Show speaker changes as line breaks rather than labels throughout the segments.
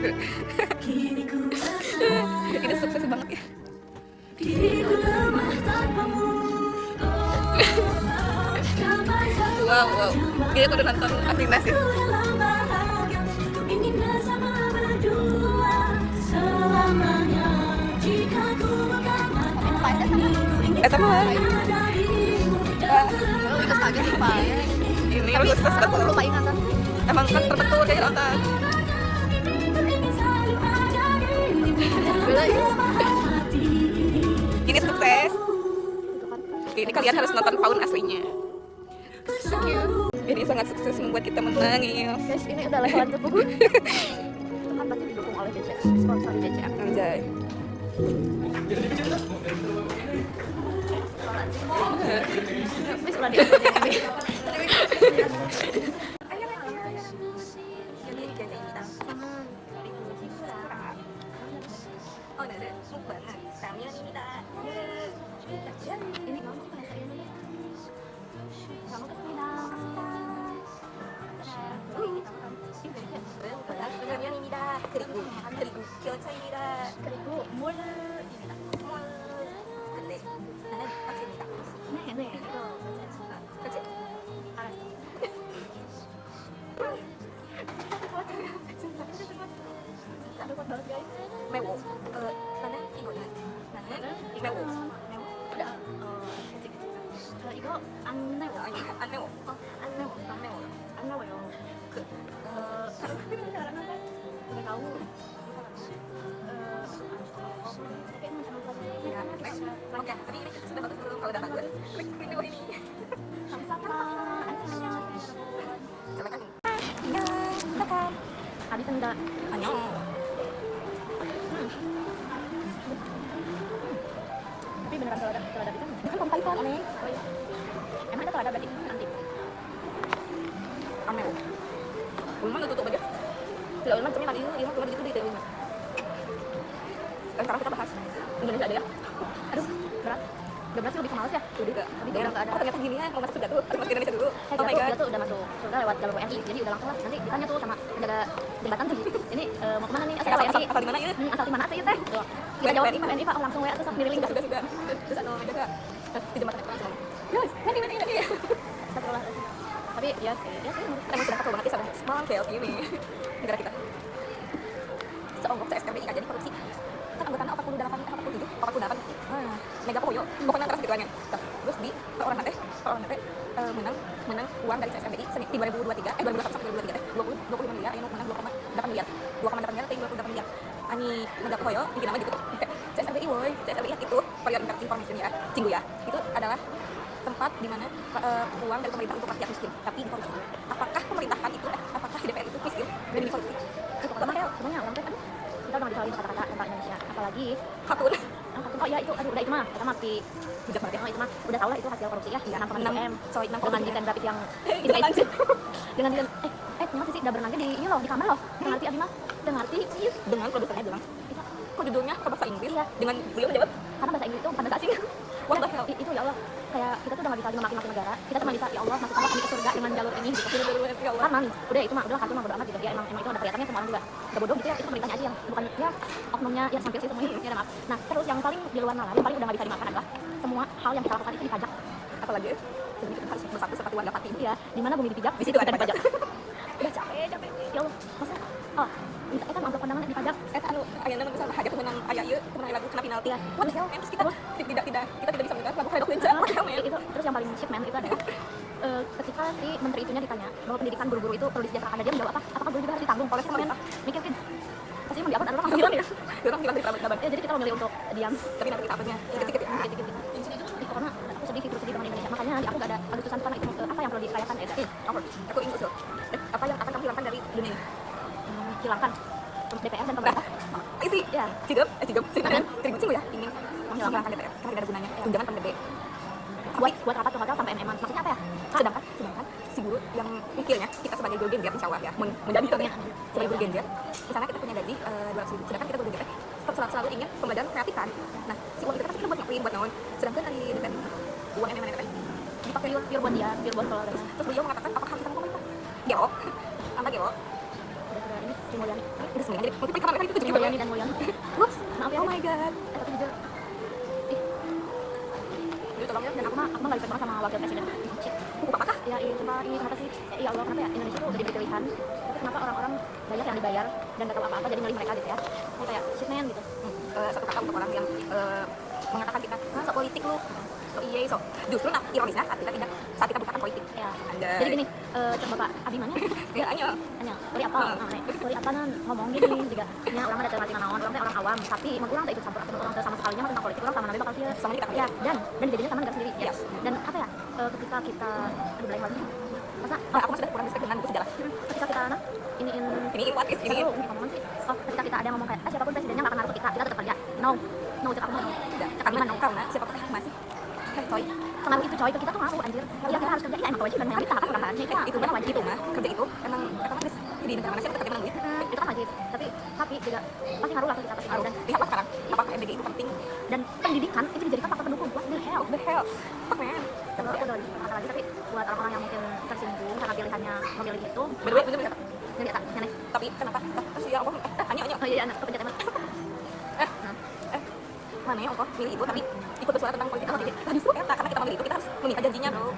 Ini sukses banget ya. Wow. Ini aku udah nonton Afinas ya. Sama ini aku sukses banget.
Lupa ingatan.
Emang kan terbentur kayak otak. Ini sukses. Ini kalian harus nonton Paun aslinya. Ini sangat sukses membuat kita menangis.
Guys, ini udah levelan tuh buku. Itu kan pasti didukung oleh BCA, sponsor BCA.
Anjay.
Wis ulah diambil. 그리고 몰입니다. 몰 근데 나는 박스입니다. 네, 이거 그렇지? 알았어. 진짜 그거 banget guys. 매워. 나는 이거는 나는 매워. udah 이거 안 매워. 아니 안 매워. 안 매워요. udah tahu.
Oke, tapi ini sudah bagus belum? Kalau udah bagus, klik di bawah ini. Silakan. Ya, silakan.
habis입니다.
안녕.
Tapi beneran teladap itu kan?
Kan pampahitan aneh.
Oh iya. Emang itu teladap berarti nanti?
Aneh. Ulman tutup aja. Tidak ulman kami tadi ini keluar gitu di ulman. Sekarang kita bahas Indonesia aja ya.
Aduh, berat. Udah berat sih lebih ke males ya?
Udah
nggak ada.
Oh, ternyata gini ya, mau masuk surga tuh, harus masuk Indonesia dulu. Oh my god.
Kita tuh udah masuk surga lewat jalur WNI, jadi udah langsung lah. Nanti ditanya tuh sama penjaga jembatan tuh. Ini mau kemana nih? Asal WNI.
Asal di mana ini?
Asal di mana tuh ya teh? Kita jawab WNI Pak, langsung WA terus miring.
Sudah. Terus anu menjaga di jembatan itu langsung. Guys, ini.
Astagfirullah. Tapi ya sih.
Emang sudah kacau banget ya sama small chaos ini negara kita. Seonggok CSKBI nggak jadi korupsi. Kan anggotanya 48 mega poyo pokoknya keras gitu aja. Terus di perorangan teh menang uang dari CSKBI di 2023 2021 sampai 2023 teh 25 miliar yang menang 2,8 miliar 2,8 miliar teh 28 miliar ani mega poyo bikin nama gitu CSKBI woi CSKBI itu for your information ya cinggu ya itu adalah tempat di mana uang dari pemerintah untuk rakyat miskin tapi dikorupsi. Apakah pemerintahan itu apakah si DPR itu miskin dan dikorupsi?
Pokoknya orang teh kita udah bisa kata-kata tentang Indonesia apalagi
Katun.
Oh ya itu aduh udah itu mah kita mah bijak banget ya. Itu mah udah tahu lah itu hasil korupsi ya 6,6 M dengan desain grafis yang itu aja dengan desain ngerti sih udah berenangnya di ini loh di kamar loh ngerti abi mah udah ngerti
Dengan produsernya bilang
itu
kok judulnya ke bahasa Inggris
iya.
dengan beliau menjawab
karena bahasa Inggris itu bukan bahasa asing
what the hell
itu ya Allah kayak kita tuh udah gak bisa maki-maki negara kita cuma bisa ya Allah masukkanlah kami ke surga dengan jalur ini gitu
ya Allah
karena nih udah itu mah udah kartu mah bodo amat gitu ya emang itu udah kelihatannya semua orang juga gak bodoh gitu ya itu pemerintahnya aja yang bukan ya oknumnya ya sampil sih semuanya ya maaf. Nah terus yang paling di luar nalar yang paling udah gak bisa dimakan adalah semua hal yang kita lakukan itu dipajak
apalagi jadi kita harus bersatu seperti warga pati
ya di mana bumi dipijak
di situ ada
dipajak
pajak
udah capek ya Allah masa bisa kan amplop kondangan dipajak
anu ayana misalnya hajat menang aya ieu menang lagu kena penalti
ya
what the hell terus kita tidak bisa mendengar lagu Hedok Lensa what the hell man
itu terus yang paling shit man itu adalah ketika si menteri itunya ditanya bahwa pendidikan guru-guru itu perlu disediakan dia menjawab apa apakah guru juga harus ditanggung oleh pemerintah mikir kids pasti emang diapun adalah panggilan ya
orang hilang dari kerabat
ya jadi kita memilih untuk diam
tapi nanti kita apanya sedikit-sedikit ya
sedikit karena aku sedih dengan Indonesia makanya di aku gak ada agustusan karena itu apa yang perlu dirayakan ya
aku ingin usul apa yang akan kamu hilangkan dari dunia ini
hilangkan DPR dan pemerintah
isi
ya
cigep cinggu ya ingin menghilangkan DPR karena tidak ada gunanya tunjangan paling gede
buat rapat ke hotel sampai MM-an maksudnya apa ya
sedangkan si guru yang mikirnya kita sebagai guru Gen Z insya Allah ya menjadi sebagai guru Gen Z di sana kita punya gaji 200.000 sedangkan kita guru Gen Z selalu ingin pembelajaran kreatif kan nah si uang kita kan kita buat ngapain buat naon sedangkan dari DPR uang MM kan
dipakai pure buat dia pure buat kalau guys
terus beliau mengatakan apakah kita mau pemerintah geo apa geo
udah ini Sri Mulyani.
Udah sembilan jadi multiply karena itu
Sri
tujuh
Mulyani dan Mulyani.
Whoops,
Maaf ya.
oh my god.
Tapi jujur,
Jadi tolong ya,
dan aku mah nggak respect banget sama wakil presiden. Shit.
apakah?
Ya, coba kenapa sih? Ya Allah, kenapa ya Indonesia tuh udah jadi pilihan, tapi kenapa orang-orang banyak yang dibayar dan gak tahu apa-apa jadi milih mereka gitu ya? Ini kayak shit man gitu.
Satu kata untuk orang yang mengatakan kita sok politik lu, sok iya, sok justru ironisnya saat kita bukan politik.
Ya.
Ada.
Jadi gini, coba Bapak Abimanya,
Ya, hanya
beri apa? Beri apa nan ngomong gini juga. Nya orang ada ngerti naon, orang teh orang awam, tapi mun urang teh ikut campur aturan orang teh sama sekalinya tentang politik orang sama nabi bakal kieu.
sama kita.
Ya, dan jadinya sama negara sendiri.
Yes.
Dan apa ya? Ketika kita belain lagi. Masa
Aku sudah kurang respect dengan buku sejarah.
ketika kita iniin
Ini what is ini?
Satu, ngomong sih. Oh, ketika kita ada yang ngomong kayak, siapapun presidennya gak akan ngaruh ke kita tetap kerja. No, cek aku mau.
Karena siapapun masih coy.
Pengaruh itu coy, ke kita tuh ngaruh anjir. Iya kita harus kerja, iya emang kewajiban yang kita kan kan.
Itu mah wajib mah kerja itu emang kata mah di negara mana sih kita menang duit.
Itu kan wajib. Tapi juga pasti ngaruh lah ke kita pasti ngaruh.
Dan lihatlah sekarang apakah MBG itu penting?
Dan pendidikan itu dijadikan faktor pendukung. What the hell?
The hell, fuck man.
Coba aku udah kata lagi, tapi buat orang-orang yang mungkin tersinggung karena pilihannya memilih itu,
Bener bener.
ini tak, ini.
Tapi kenapa? Terus ya aku hanya
Oh iya, anak kepencet emang.
mana ya engkau milih itu tapi ikut bersuara tentang politik apa jadi justru karena kita memilih itu kita harus meminta janjinya bro.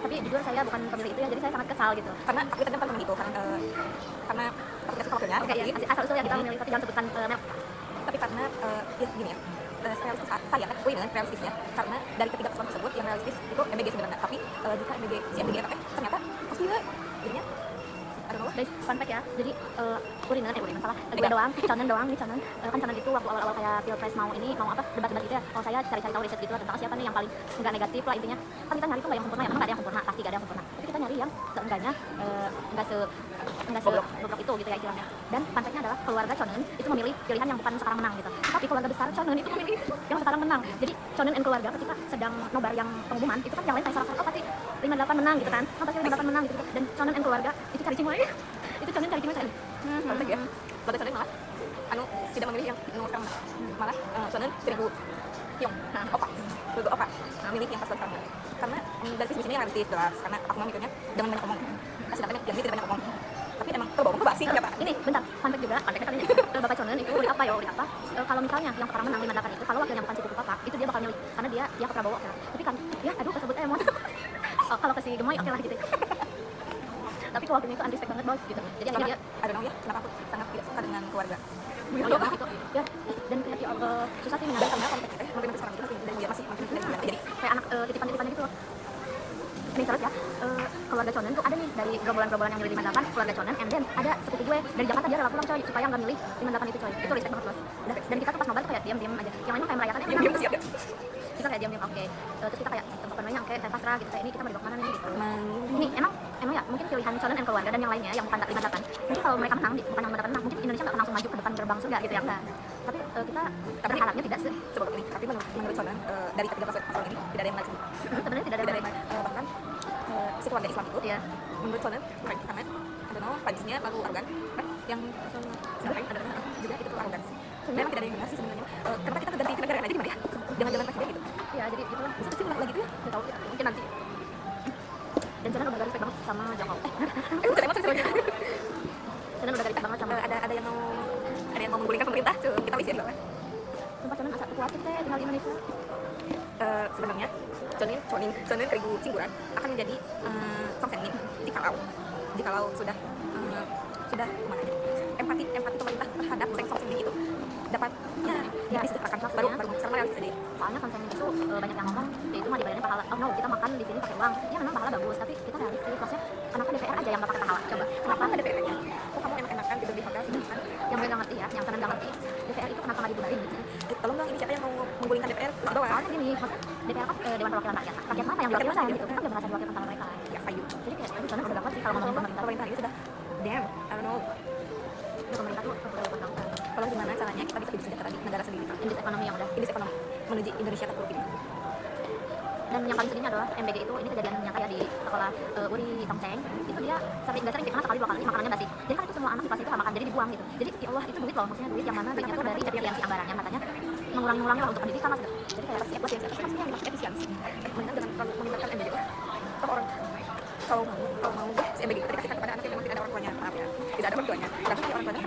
Tapi jujur saya bukan pemilih itu ya, jadi saya sangat kesal gitu.
Karena aku tadi kan memilih itu karena aku tidak suka wakilnya.
Oke ya, asal usul ya kita memilih, tapi jangan sebutkan merek.
Tapi karena ya gini ya, realistis saya kan, gue dengan realistisnya karena dari ketiga persoalan tersebut yang realistis itu MBG sebenarnya, tapi jika si MBG apa ternyata pasti ya jadinya ada apa?
Guys, fun fact ya, jadi urinan salah, gue doang, Conan kan Conan itu waktu awal-awal kayak pilpres mau apa debat-debat gitu ya, kalau saya cari-cari tahu riset gitu lah tentang siapa nih yang paling nggak negatif lah intinya, kan kita nyari tuh nggak yang sempurna ya, memang nggak ada yang sempurna, pasti nggak ada yang sempurna, tapi kita nyari yang seenggaknya nggak bobrok itu gitu ya istilahnya. Dan fun fact-nya adalah keluarga Conan itu memilih pilihan yang bukan sekarang menang gitu, tapi keluarga besar Conan itu memilih yang sekarang menang. Jadi Conan and keluarga ketika sedang nobar yang pengumuman itu kan yang lain kayak salah pasti 58 menang gitu kan, pasti 58 menang gitu, dan Conan and keluarga itu cari cimai. Itu Conan cari cimai tadi.
Kontak ya. Lalu Conan malah tidak memilih yang nomor sekarang malah Conan terigu Hyung, opa milih yang pas sekarang karena dari sisi ini realistis jelas karena aku mau mikirnya jangan banyak ngomong sedangkan yang ini tidak banyak ngomong tapi emang kebawa basi
Nah,
siapa
ini bentar, fun fact juga, katanya Bapak Conan itu uri apa? Kalau misalnya yang sekarang menang 58 itu, kalau wakilnya bukan si Kuku Papa, itu dia bakal milih karena dia ke Prabowo kan. Tapi kan, ya aduh kesebut emon. Kalau ke si Gemoy oke lah gitu. Tapi ke wakilnya itu unrespect banget bos gitu. Jadi
karena
dia
ada ya kenapa aku sangat tidak suka dengan keluarga
oh iya banget itu. Ya, dan kayak susah sih menyadari
karena mungkin sekarang itu dan dia masih jadi
kayak anak titipan-titipannya gitu loh. Nih terus ya, keluarga Conan tuh ada nih dari gerombolan-gerombolan yang milih 58, keluarga Conan, and then ada sepupu gue dari Jakarta dia rela pulang coy supaya nggak milih 58 itu coy. Itu respect banget bos. Dan kita tuh pas nobar tuh kayak diam-diam aja. Yang lain mah kayak merayakan ya.
diam siap
Kita kayak diam-diam oke. Terus kita kayak tempat namanya kayak pasrah gitu kayak ini kita mau dibawa kemana nih gitu. Nih emang ya mungkin pilihan Conan and keluarga dan yang lainnya yang bukan 58. Mungkin kalau mereka menang bukan yang 58 menang, mungkin Indonesia nggak akan langsung maju ke depan gerbang surga gitu ya enggak. Tapi kita berharapnya tidak
seperti ini tapi menurut Conan dari ketiga pasangan ini tidak ada yang menarik
sebenarnya tidak ada yang
bahkan si keluarga Islam itu
ya.
Menurut Conan karena tradisinya lalu arogan yang sampai adalah juga itu arogansi memang tidak ada yang benar sih sebenarnya kenapa kita ganti ke negara aja gimana ya jangan jalan presiden gitu
Ya jadi itulah
bisa sih ulah lagi tuh ya
nggak tahu ya mungkin nanti. Dan Conan udah respect banget sama Jokowi.
udah emosi sebenarnya
Conan udah respect banget sama
ada yang mau menggulingkan pemerintah tuh kita wisin loh
sumpah Conan asa kuat kita tinggal di Indonesia.
Sebenarnya Conan terigu singguran akan menjadi songsenin jikalau sudah kemana aja empati pemerintah terhadap songsenin itu dapat ya disederhanakan baru sekarang realistis jadi
Soalnya konsen itu banyak yang ngomong ya itu mah dibayarin pahala. Oh no, kita makan di sini pakai uang. Ya memang pahala bagus, tapi kita realistis. Maksudnya kenapa DPR aja yang nggak pakai pahala? Coba.
kenapa nggak DPR aja kok kamu enak-enakan tidur di hotel sini kan
Yang gue nggak ngerti ya, yang Conan nggak ngerti. DPR itu kenapa nggak dibubarin gitu?
tolong dong ini siapa yang mau menggulingkan DPR di bawah
Soalnya gini, maksudnya DPR kan Dewan Perwakilan Rakyat. Rakyat mana yang diwakilkan gitu? Kita nggak merasa diwakilkan sama mereka.
ya sayu
Jadi kayak aduh Conan udah gak kuat sih kalau ngomongin pemerintah.
ini sudah damn I don't know
Pemerintah tuh
kalau gimana caranya kita bisa hidup sejahtera di negara sendiri
indeks ekonomi yang udah.
indeks ekonomi menuju Indonesia terpuruk ini
Dan yang paling sedihnya adalah MBG itu ini kejadian nyata ya di sekolah Uri Tongceng. Itu dia nggak sering karena sekali 2 kali makanannya basi. Jadi kan itu semua anak di kelas itu nggak makan jadi dibuang gitu. Jadi ya Allah itu duit loh, maksudnya duit yang mana duitnya tuh dari efisiensi anggaran yang katanya mengurangi lah untuk pendidikan lah gitu. Jadi kayak
efisiensi yang dimaksud efisiensi mendingan jangan terlalu meningkatkan MBG lah kalau mau si MBG kita dikasihkan kepada anak yang memang tidak ada orang tuanya maaf ya tidak ada orang tuanya tapi orang tuanya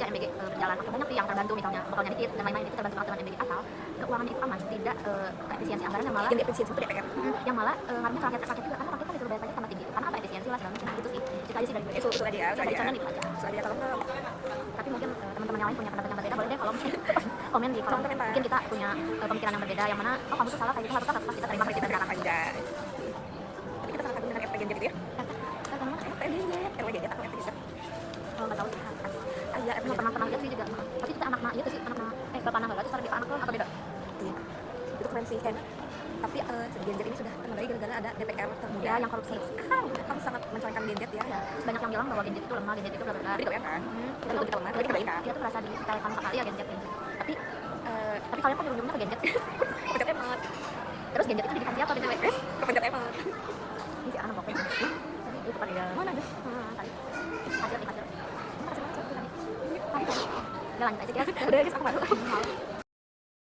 aja MBG berjalan. Oke, banyak sih yang terbantu, misalnya bekalnya dikit dan lain-lain itu terbantu banget dengan MBG, asal keuangannya itu aman, tidak efisiensi anggaran yang malah
Yang efisiensi itu DPR.
yang malah ngaruhnya ke rakyat juga, karena rakyat kan disuruh bayar pajak sama tinggi itu karena apa, efisiensi lah segala macam. Nah, gitu sih, itu aja sih dari gue.
Itu aja ya, itu aja.
Itu aja.
Itu aja kalau enggak
Tapi mungkin teman-teman yang lain punya pendapat yang berbeda, boleh deh kalau komen di kolom. Mungkin kita punya pemikiran yang berbeda, yang mana oh kamu tuh salah kayak gitu, harusnya tetap kita terima kritik dan saran.
aja. Tapi kita sangat kagum dengan RT Genjet itu ya. RT Genjet, RW Genjet atau RT Genjet.
Oh, nggak tahu sih.
Ah iya,
Belum pernah lihat sih juga. Tapi kita anak-anak itu sih, anak-anak bapak anak itu sekarang kita anak
apa beda? Iya. Itu keren sih kan. Tapi Genjet ini sudah terkenal gara-gara ada DPR termuda
ya yang korupsi.
Kamu sangat mencorengkan Genjet ya.
Ya, terus banyak yang bilang bahwa Genjet itu lemah, Genjet itu bla bla bla.
Tapi itu ya kan.
Kita
Itu
tuh
kita lemah, kita baik.
dia tuh merasa disepelekan sekali ya Genjet ini.
Tapi
Tapi kalian kok ujungnya ke Genjet?
pencet emot.
Terus Genjet itu didikan siapa BTW?
Kepencet emot.
Ini si anak pokoknya. Tadi itu pada
Mana ada?
tadi. Hasil nih hasil. Tadi. Udah lanjut aja guys.
Udah guys, aku malu.